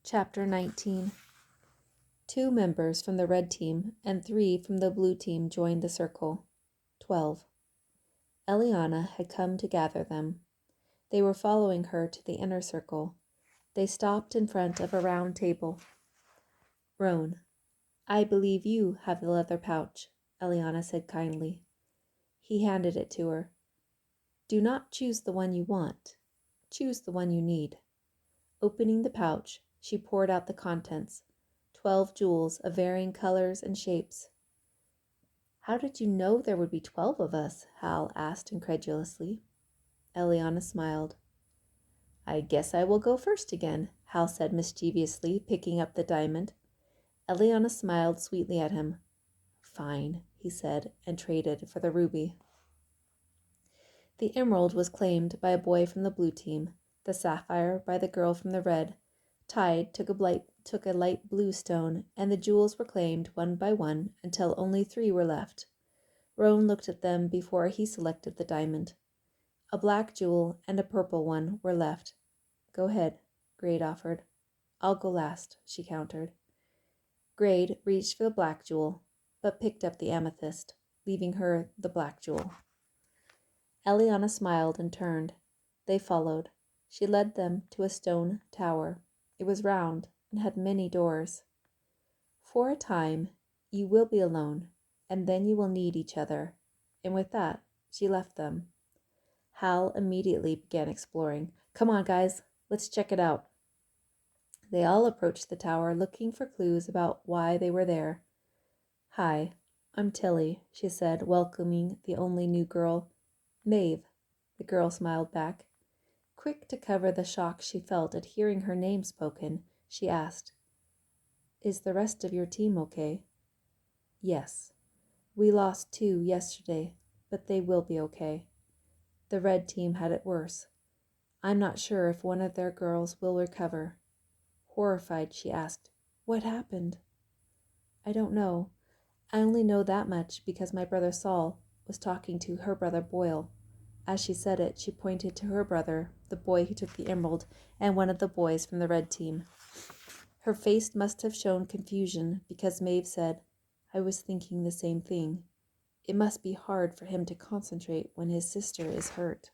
Chapter 19. 2 members from the red team and 3 from the blue team joined the circle. 12. Eliana had come to gather them. They were following her to the inner circle. They stopped in front of a round table. Roan, I believe you have the leather pouch, Eliana said kindly. He handed it to her. Do not choose the one you want. Choose the one you need. Opening the pouch, she poured out the contents, 12 jewels of varying colors and shapes. How did you know there would be 12 of us? Hal asked incredulously. Eliana smiled. I guess I will go first again, Hal said mischievously, picking up the diamond. Eliana smiled sweetly at him. Fine, he said, and traded for the ruby. The emerald was claimed by a boy from the blue team, the sapphire by the girl from the red. Tide took a light blue stone, and the jewels were claimed one by one until only 3 were left. Roan looked at them before he selected the diamond. A black jewel and a purple one were left. Go ahead, Grade offered. I'll go last, she countered. Grade reached for the black jewel, but picked up the amethyst, leaving her the black jewel. Eliana smiled and turned. They followed. She led them to a stone tower. It was round and had many doors. For a time, you will be alone, and then you will need each other. And with that, she left them. Hal immediately began exploring. Come on, guys, let's check it out. They all approached the tower, looking for clues about why they were there. Hi, I'm Tilly, she said, welcoming the only new girl. Maeve, the girl smiled back. Quick to cover the shock she felt at hearing her name spoken, she asked, Is the rest of your team okay? Yes. We lost 2 yesterday, but they will be okay. The red team had it worse. I'm not sure if one of their girls will recover. Horrified, she asked, What happened? I don't know. I only know that much because my brother Saul was talking to her brother Boyle. As she said it, she pointed to her brother, the boy who took the emerald, and one of the boys from the red team. Her face must have shown confusion because Maeve said, I was thinking the same thing. It must be hard for him to concentrate when his sister is hurt.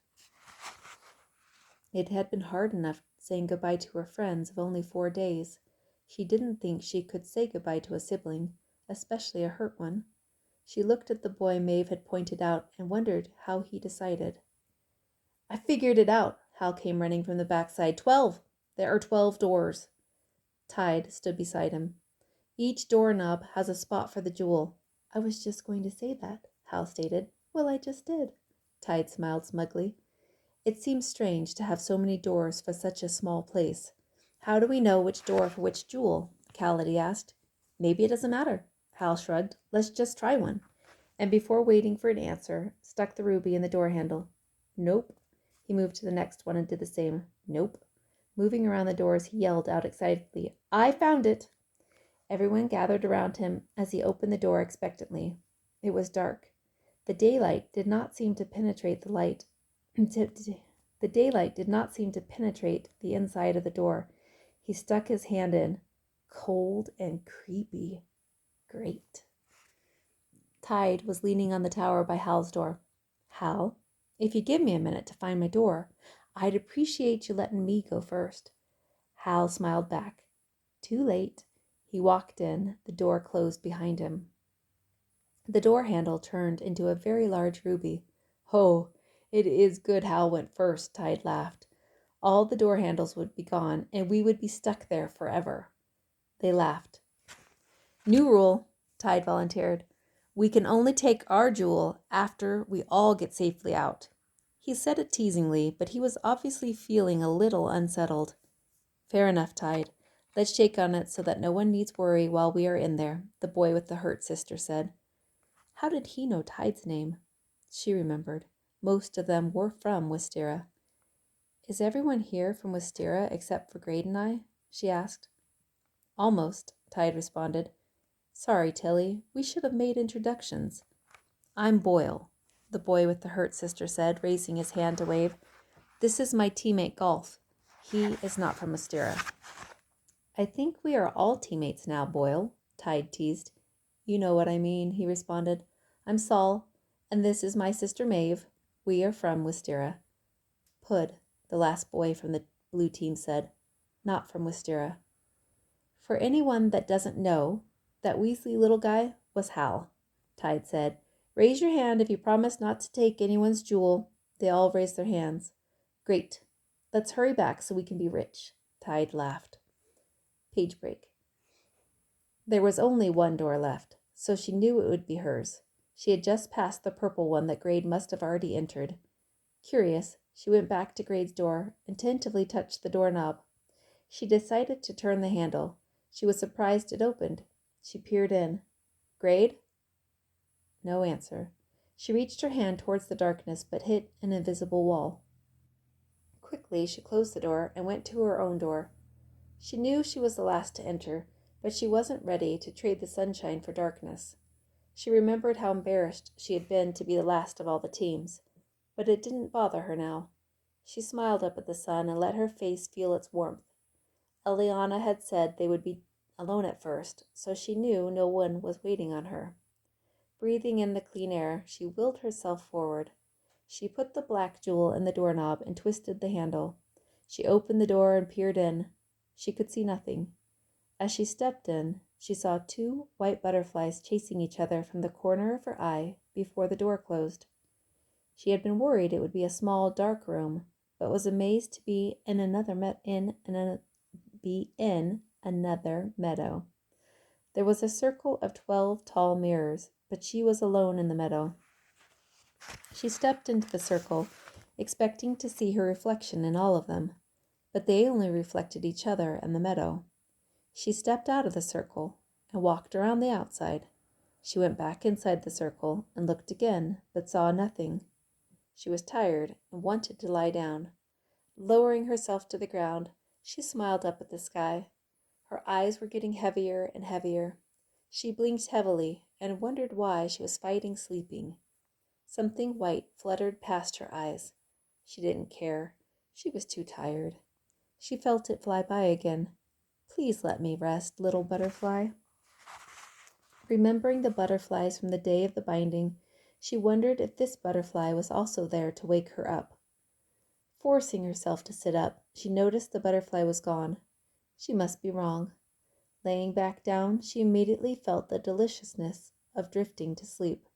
It had been hard enough saying goodbye to her friends of only 4 days. She didn't think she could say goodbye to a sibling, especially a hurt one. She looked at the boy Maeve had pointed out and wondered how he decided. I figured it out, Hal came running from the backside. 12! There are 12 doors. Tide stood beside him. Each doorknob has a spot for the jewel. I was just going to say that, Hal stated. Well, I just did. Tide smiled smugly. It seems strange to have so many doors for such a small place. How do we know which door for which jewel? Callity asked. Maybe it doesn't matter, Hal shrugged. Let's just try one. And before waiting for an answer, stuck the ruby in the door handle. Nope. He moved to the next one and did the same. Nope. Moving around the doors, he yelled out excitedly, I found it! Everyone gathered around him as he opened the door expectantly. It was dark. The daylight did not seem to penetrate the light. The daylight did not seem to penetrate the inside of the door. He stuck his hand in. Cold and creepy. Great. Tide was leaning on the tower by Hal's door. Hal, if you give me a minute to find my door, I'd appreciate you letting me go first. Hal smiled back. Too late. He walked in. The door closed behind him. The door handle turned into a very large ruby. Oh, it is good Hal went first, Tide laughed. All the door handles would be gone, and we would be stuck there forever. They laughed. New rule, Tide volunteered. We can only take our jewel after we all get safely out. He said it teasingly, but he was obviously feeling a little unsettled. Fair enough, Tide. Let's shake on it so that no one needs worry while we are in there, the boy with the hurt sister said. How did he know Tide's name? She remembered. Most of them were from Wisteria. Is everyone here from Wisteria except for Grade and I? She asked. Almost, Tide responded. Sorry, Tilly, we should have made introductions. I'm Boyle, the boy with the hurt sister said, raising his hand to wave. This is my teammate Golf. He is not from Wisteria. I think we are all teammates now, Boyle, Tide teased. You know what I mean, he responded. I'm Saul, and this is my sister Maeve. We are from Wisteria. Pud, the last boy from the blue team said, not from Wisteria. For anyone that doesn't know, that Weasley little guy was Hal, Tide said. Raise your hand if you promise not to take anyone's jewel. They all raised their hands. Great. Let's hurry back so we can be rich, Tide laughed. Page break. There was only one door left, so she knew it would be hers. She had just passed the purple one that Grade must have already entered. Curious, she went back to Grade's door and tentatively touched the doorknob. She decided to turn the handle. She was surprised it opened. She peered in. Grade? No answer. She reached her hand towards the darkness but hit an invisible wall. Quickly, she closed the door and went to her own door. She knew she was the last to enter, but she wasn't ready to trade the sunshine for darkness. She remembered how embarrassed she had been to be the last of all the teams, but it didn't bother her now. She smiled up at the sun and let her face feel its warmth. Eliana had said they would be alone at first, so she knew no one was waiting on her. Breathing in the clean air, she willed herself forward. She put the black jewel in the doorknob and twisted the handle. She opened the door and peered in. She could see nothing. As she stepped in, she saw 2 white butterflies chasing each other from the corner of her eye before the door closed. She had been worried it would be a small, dark room, but was amazed to be in another meadow. There was a circle of 12 tall mirrors, but she was alone in the meadow. She stepped into the circle, expecting to see her reflection in all of them, but they only reflected each other and the meadow. She stepped out of the circle and walked around the outside. She went back inside the circle and looked again, but saw nothing. She was tired and wanted to lie down. Lowering herself to the ground, she smiled up at the sky. Her eyes were getting heavier and heavier. She blinked heavily and wondered why she was fighting sleeping. Something white fluttered past her eyes. She didn't care. She was too tired. She felt it fly by again. Please let me rest, little butterfly. Remembering the butterflies from the day of the binding, she wondered if this butterfly was also there to wake her up. Forcing herself to sit up, she noticed the butterfly was gone. She must be wrong. Laying back down, she immediately felt the deliciousness of drifting to sleep.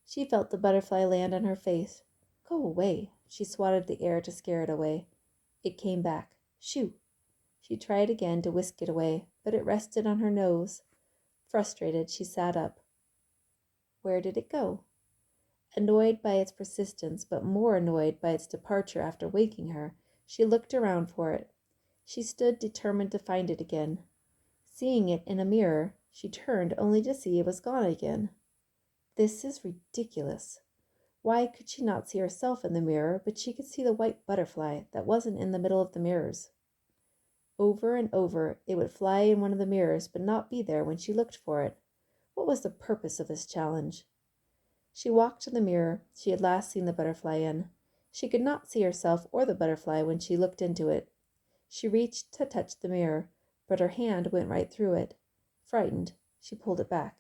She felt the butterfly land on her face. Go away. She swatted the air to scare it away. It came back. Shoo! She tried again to whisk it away, but it rested on her nose. Frustrated, she sat up. Where did it go? Annoyed by its persistence, but more annoyed by its departure after waking her, she looked around for it. She stood determined to find it again. Seeing it in a mirror, she turned only to see it was gone again. This is ridiculous. Why could she not see herself in the mirror, but she could see the white butterfly that wasn't in the middle of the mirrors? Over and over, it would fly in one of the mirrors, but not be there when she looked for it. What was the purpose of this challenge? She walked to the mirror she had last seen the butterfly in. She could not see herself or the butterfly when she looked into it. She reached to touch the mirror, but her hand went right through it. Frightened, she pulled it back.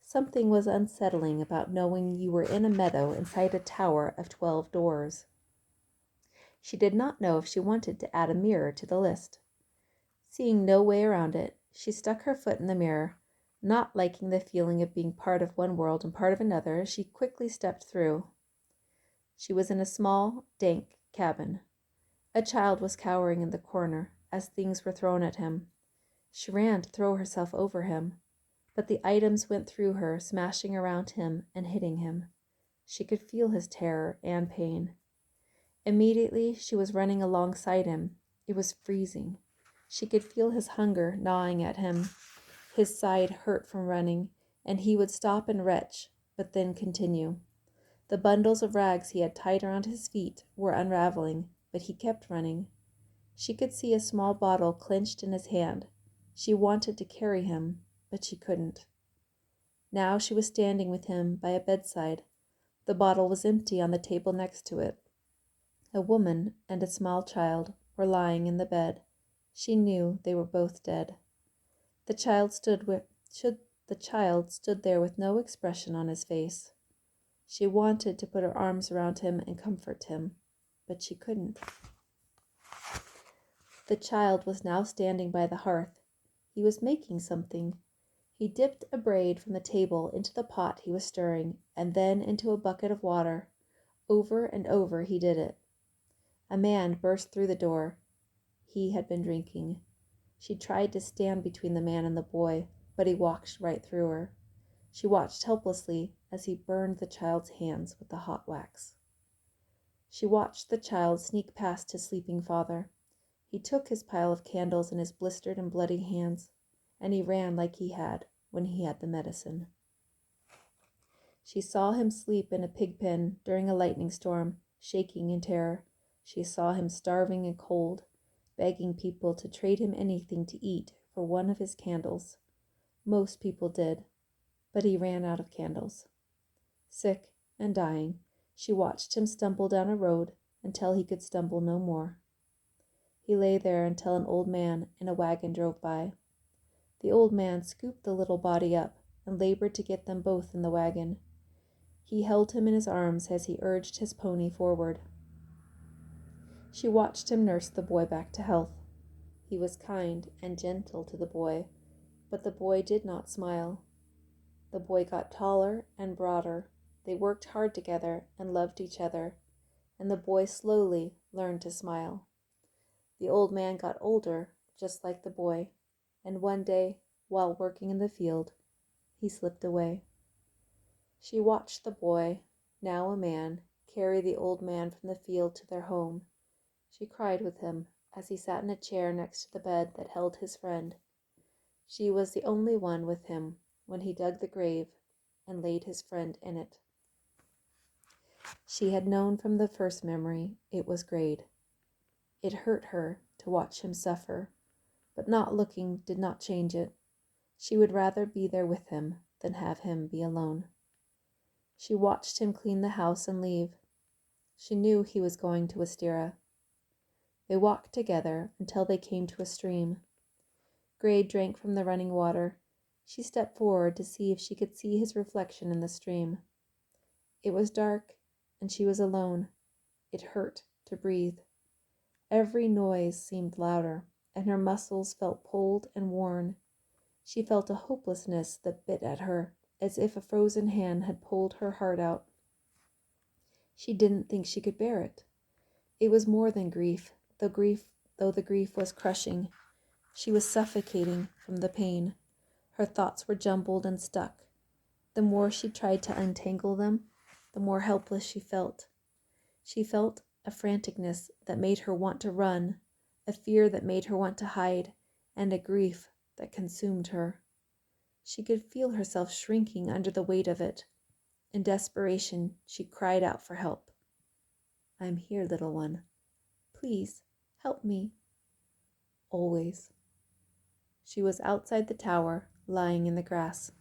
Something was unsettling about knowing you were in a meadow inside a tower of 12 doors. She did not know if she wanted to add a mirror to the list. Seeing no way around it, she stuck her foot in the mirror. Not liking the feeling of being part of one world and part of another, she quickly stepped through. She was in a small, dank cabin. A child was cowering in the corner as things were thrown at him. She ran to throw herself over him, but the items went through her, smashing around him and hitting him. She could feel his terror and pain. Immediately, she was running alongside him. It was freezing. She could feel his hunger gnawing at him. His side hurt from running, and he would stop and retch, but then continue. The bundles of rags he had tied around his feet were unraveling, but he kept running. She could see a small bottle clenched in his hand. She wanted to carry him, but she couldn't. Now she was standing with him by a bedside. The bottle was empty on the table next to it. A woman and a small child were lying in the bed. She knew they were both dead. The child stood there with no expression on his face. She wanted to put her arms around him and comfort him, but she couldn't. The child was now standing by the hearth. He was making something. He dipped a braid from the table into the pot he was stirring, and then into a bucket of water. Over and over he did it. A man burst through the door. He had been drinking. She tried to stand between the man and the boy, but he walked right through her. She watched helplessly as he burned the child's hands with the hot wax. She watched the child sneak past his sleeping father. He took his pile of candles in his blistered and bloody hands, and he ran like he had when he had the medicine. She saw him sleep in a pig pen during a lightning storm, shaking in terror. She saw him starving and cold, begging people to trade him anything to eat for one of his candles. Most people did, but he ran out of candles. Sick and dying, she watched him stumble down a road until he could stumble no more. He lay there until an old man in a wagon drove by. The old man scooped the little body up and labored to get them both in the wagon. He held him in his arms as he urged his pony forward. She watched him nurse the boy back to health. He was kind and gentle to the boy, but the boy did not smile. The boy got taller and broader. They worked hard together and loved each other, and the boy slowly learned to smile. The old man got older, just like the boy, and one day, while working in the field, he slipped away. She watched the boy, now a man, carry the old man from the field to their home. She cried with him as he sat in a chair next to the bed that held his friend. She was the only one with him when he dug the grave and laid his friend in it. She had known from the first memory it was great. It hurt her to watch him suffer, but not looking did not change it. She would rather be there with him than have him be alone. She watched him clean the house and leave. She knew he was going to Wisteria. They walked together until they came to a stream. Gray drank from the running water. She stepped forward to see if she could see his reflection in the stream. It was dark, and she was alone. It hurt to breathe. Every noise seemed louder, and her muscles felt pulled and worn. She felt a hopelessness that bit at her, as if a frozen hand had pulled her heart out. She didn't think she could bear it. It was more than grief, though the grief was crushing. She was suffocating from the pain. Her thoughts were jumbled and stuck. The more she tried to untangle them, the more helpless she felt. She felt a franticness that made her want to run, a fear that made her want to hide, and a grief that consumed her. She could feel herself shrinking under the weight of it. In desperation, she cried out for help. "I'm here, little one. Please, help me." Always. She was outside the tower, lying in the grass.